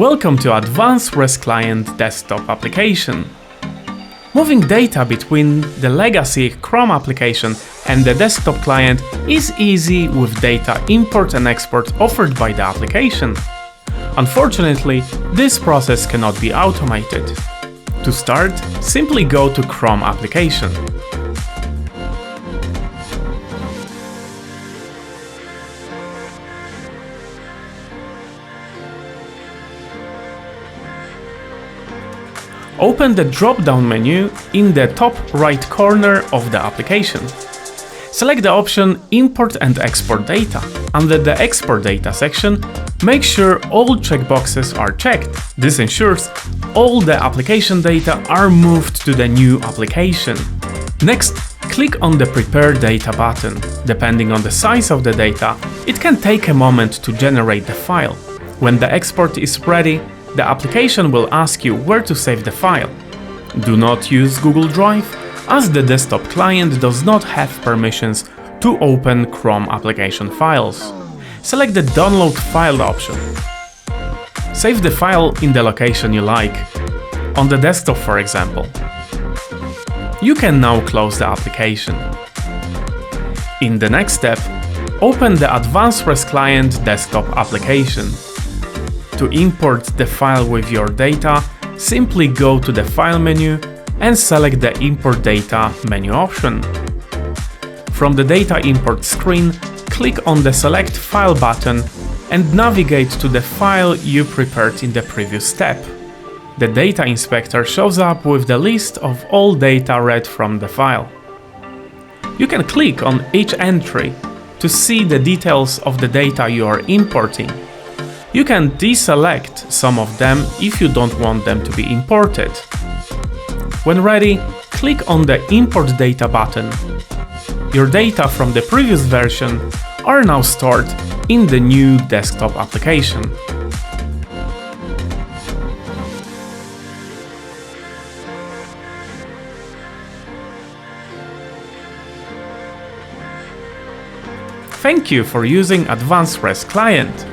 Welcome to Advanced REST Client desktop application. Moving data between the legacy Chrome application and the desktop client is easy with data import and export offered by the application. Unfortunately, this process cannot be automated. To start, simply go to Chrome application. Open the drop-down menu in the top right corner of the application. Select the option Import and Export Data. Under the Export Data section, make sure all checkboxes are checked. This ensures all the application data are moved to the new application. Next, click on the Prepare Data button. Depending on the size of the data, it can take a moment to generate the file. When the export is ready, the application will ask you where to save the file. Do not use Google Drive, as the desktop client does not have permissions to open Chrome application files. Select the Download File option. Save the file in the location you like, on the desktop for example. You can now close the application. In the next step, open the Advanced REST Client desktop application. To import the file with your data, simply go to the File menu and select the Import Data menu option. From the Data Import screen, click on the Select File button and navigate to the file you prepared in the previous step. The Data Inspector shows up with the list of all data read from the file. You can click on each entry to see the details of the data you are importing. You can deselect some of them if you don't want them to be imported. When ready, click on the Import Data button. Your data from the previous version are now stored in the new desktop application. Thank you for using Advanced REST Client.